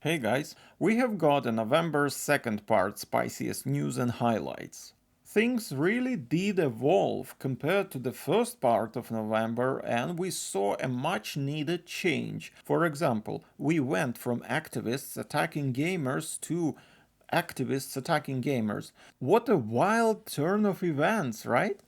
Hey guys, we have got a November 2nd part spiciest news and highlights. Things really did evolve compared to the first part of November, and we saw a much needed change. For example, we went from activists attacking gamers to activists attacking gamers. What a wild turn of events, right?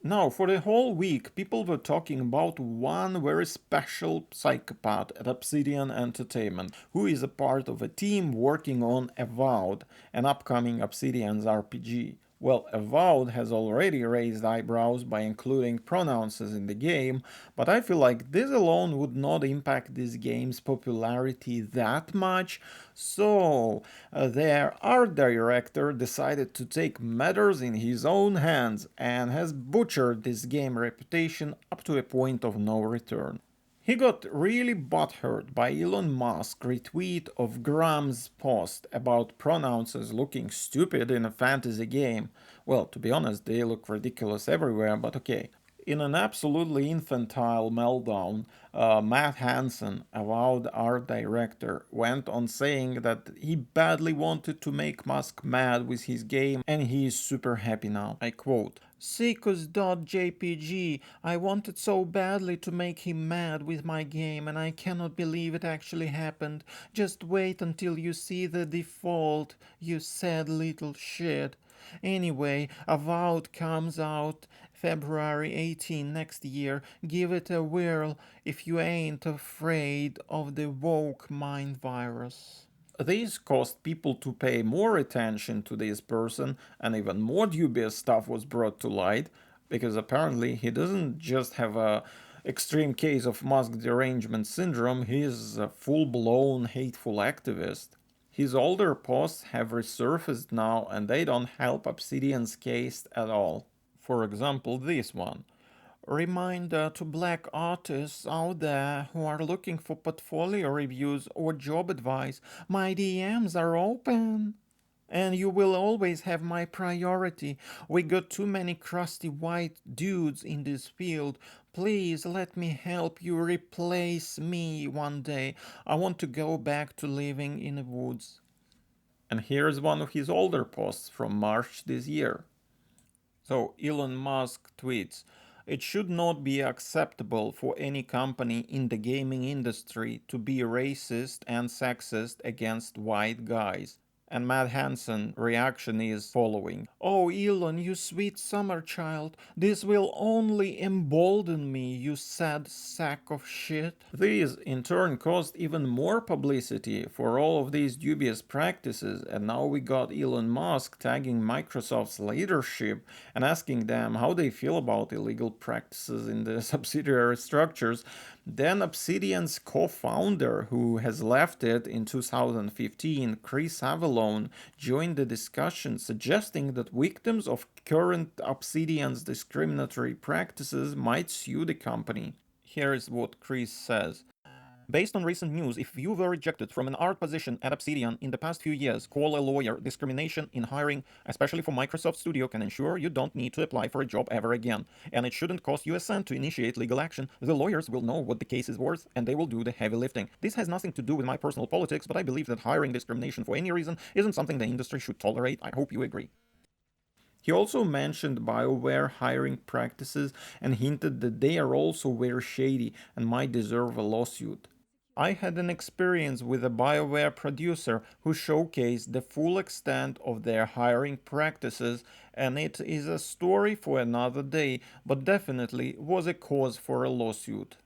Now, for the whole week, people were talking about one very special psychopath at Obsidian Entertainment, who is a part of a team working on Avowed, an upcoming Obsidian's RPG. Well, Avowed has already raised eyebrows by including pronouns in the game, but I feel like this alone would not impact this game's popularity that much, so their art director decided to take matters in his own hands and has butchered this game reputation up to a point of no return. He got really butthurt by Elon Musk retweet of Graham's post about pronouns looking stupid in a fantasy game. Well, to be honest, they look ridiculous everywhere, but okay. In an absolutely infantile meltdown, Matt Hansen, Avowed art director, went on saying that he badly wanted to make Musk mad with his game and he is super happy now. I quote, Seekers.jpg, I wanted so badly to make him mad with my game and I cannot believe it actually happened. Just wait until you see the default, you sad little shit. Anyway, Avowed comes out February 18 next year. Give it a whirl if you ain't afraid of the woke mind virus. This caused people to pay more attention to this person, and even more dubious stuff was brought to light, because apparently he doesn't just have a extreme case of Musk derangement syndrome, he is a full-blown hateful activist. His older posts have resurfaced now and they don't help Obsidian's case at all. For example, this one. Reminder to black artists out there who are looking for portfolio reviews or job advice, my DMs are open. And you will always have my priority. We got too many crusty white dudes in this field. Please let me help you replace me one day. I want to go back to living in the woods. And here's one of his older posts from March this year. So Elon Musk tweets, it should not be acceptable for any company in the gaming industry to be racist and sexist against white guys. And Matt Hansen's reaction is following. Oh, Elon, you sweet summer child, this will only embolden me, you sad sack of shit. This, in turn, caused even more publicity for all of these dubious practices, and now we got Elon Musk tagging Microsoft's leadership and asking them how they feel about illegal practices in the subsidiary structures. Then Obsidian's co-founder, who has left it in 2015, Chris Avellone, joined the discussion, suggesting that victims of current Obsidian's discriminatory practices might sue the company. Here is what Chris says. Based on recent news, if you were rejected from an art position at Obsidian in the past few years, call a lawyer. Discrimination in hiring, especially for Microsoft Studio, can ensure you don't need to apply for a job ever again. And it shouldn't cost you a cent to initiate legal action. The lawyers will know what the case is worth, and they will do the heavy lifting. This has nothing to do with my personal politics, but I believe that hiring discrimination for any reason isn't something the industry should tolerate. I hope you agree. He also mentioned BioWare hiring practices and hinted that they are also very shady and might deserve a lawsuit. I had an experience with a BioWare producer who showcased the full extent of their hiring practices, and it is a story for another day, but definitely was a cause for a lawsuit.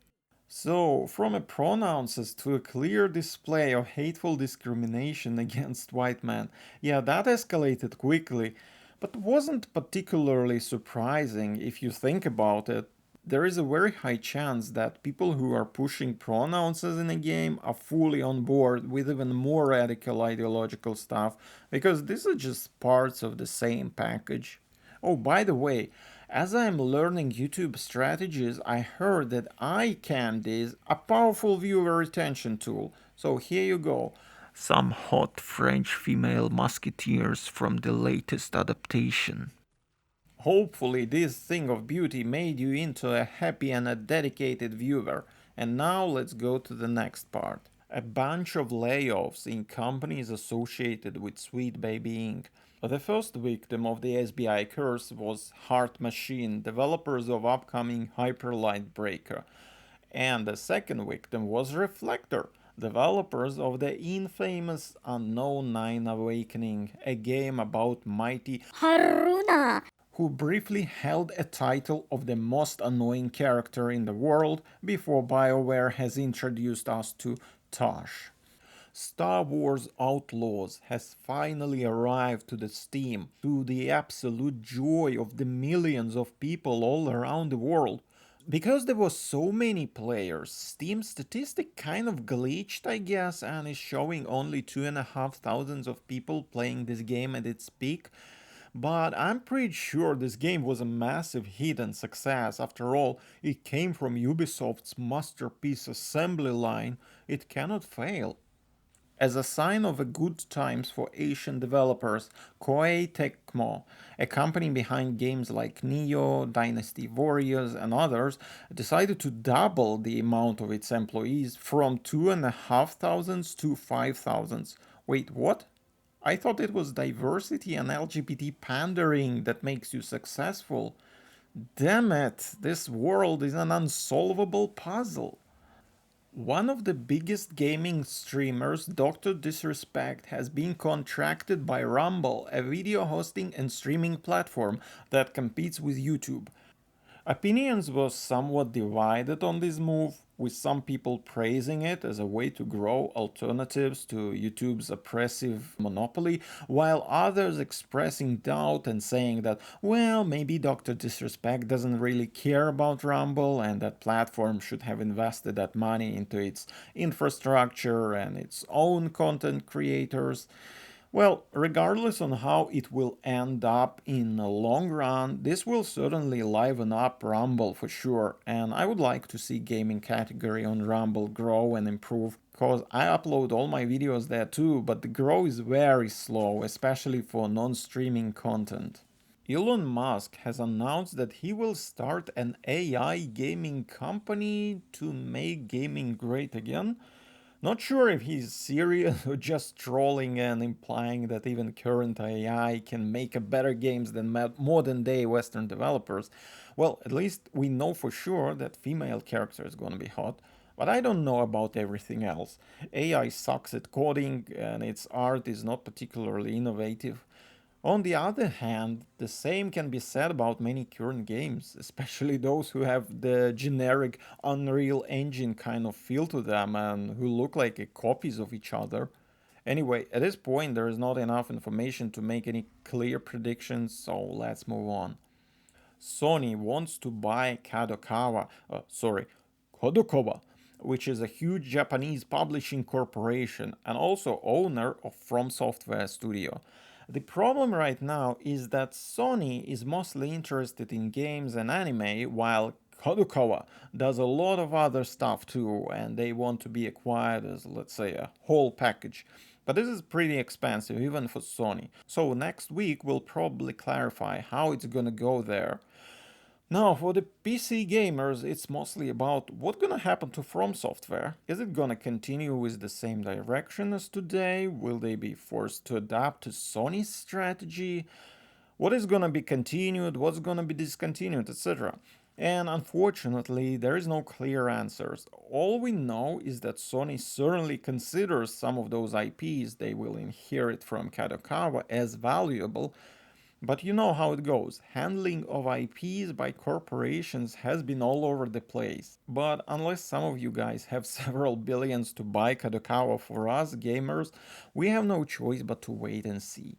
So, from a pronouns to a clear display of hateful discrimination against white men, yeah, that escalated quickly, but wasn't particularly surprising if you think about it. There is a very high chance that people who are pushing pronouns in a game are fully on board with even more radical ideological stuff, because these are just parts of the same package. Oh, by the way, as I'm learning YouTube strategies, I heard that eye candy is a powerful viewer retention tool. So here you go. Some hot French female musketeers from the latest adaptation. Hopefully this thing of beauty made you into a happy and a dedicated viewer. And now let's go to the next part. A bunch of layoffs in companies associated with Sweet Baby Inc. The first victim of the SBI curse was Heart Machine, developers of upcoming Hyper Light Breaker. And the second victim was Reflector, developers of the infamous Unknown Nine Awakening, a game about mighty Haruna, who briefly held a title of the most annoying character in the world before BioWare has introduced us to Tosh. Star Wars Outlaws has finally arrived to the Steam, to the absolute joy of the millions of people all around the world. Because there was so many players, Steam statistic kind of glitched, I guess, and is showing only 2,500 of people playing this game at its peak. But I'm pretty sure this game was a massive hit and success. After all, it came from Ubisoft's masterpiece assembly line. It cannot fail. As a sign of a good times for Asian developers, Koei Tecmo, a company behind games like Neo, Dynasty Warriors, and others, decided to double the amount of its employees from 2,500 to 5,000. Wait, what? I thought it was diversity and LGBT pandering that makes you successful. Damn it, this world is an unsolvable puzzle. One of the biggest gaming streamers, DrDisRespect, has been contracted by Rumble, a video hosting and streaming platform that competes with YouTube. Opinions were somewhat divided on this move, with some people praising it as a way to grow alternatives to YouTube's oppressive monopoly, while others expressing doubt and saying that, well, maybe DrDisRespect doesn't really care about Rumble and that platform should have invested that money into its infrastructure and its own content creators. Well, regardless on how it will end up in the long run, this will certainly liven up Rumble for sure, and I would like to see gaming category on Rumble grow and improve, cause I upload all my videos there too, but the growth is very slow, especially for non-streaming content. Elon Musk has announced that he will start an AI gaming company to make gaming great again. Not sure if he's serious or just trolling and implying that even current AI can make a better games than modern day Western developers. Well, at least we know for sure that female character is gonna be hot. But I don't know about everything else. AI sucks at coding and its art is not particularly innovative. On the other hand, the same can be said about many current games, especially those who have the generic Unreal Engine kind of feel to them and who look like copies of each other. Anyway, at this point, there is not enough information to make any clear predictions, so let's move on. Sony wants to buy Kadokawa, which is a huge Japanese publishing corporation and also owner of FromSoftware studio. The problem right now is that Sony is mostly interested in games and anime, while Kadokawa does a lot of other stuff too, and they want to be acquired as, let's say, a whole package. But this is pretty expensive, even for Sony. So next week we'll probably clarify how it's gonna go there. Now, for the PC gamers, it's mostly about what's gonna happen to FromSoftware. Is it gonna continue with the same direction as today? Will they be forced to adapt to Sony's strategy? What is gonna be continued? What's gonna be discontinued, etc.? And unfortunately, there is no clear answers. All we know is that Sony certainly considers some of those IPs they will inherit from Kadokawa as valuable, but you know how it goes. Handling of IPs by corporations has been all over the place. But unless some of you guys have several billions to buy Kadokawa for us gamers, we have no choice but to wait and see.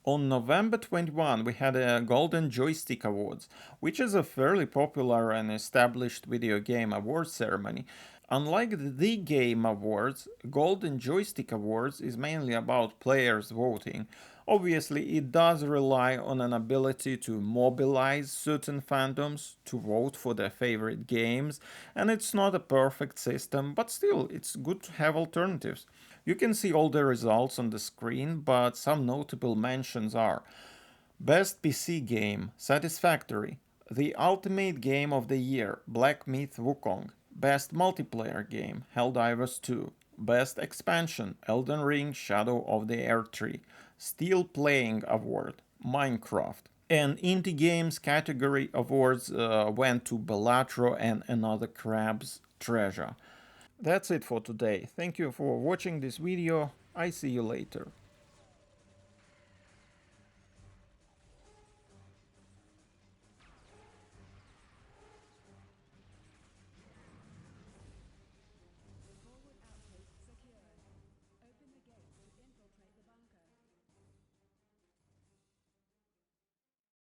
On November 21, we had a Golden Joystick Awards, which is a fairly popular and established video game awards ceremony. Unlike the Game Awards, Golden Joystick Awards is mainly about players voting. Obviously, it does rely on an ability to mobilize certain fandoms to vote for their favorite games, and it's not a perfect system, but still, it's good to have alternatives. You can see all the results on the screen, but some notable mentions are Best PC Game, Satisfactory, The Ultimate Game of the Year, Black Myth Wukong, Best Multiplayer Game, Helldivers 2, Best Expansion, Elden Ring Shadow of the Erdtree. Still Playing Award, Minecraft. And Indie Games category awards went to Balatro and Another Crab's Treasure. That's it for today. Thank you for watching this video. I see you later.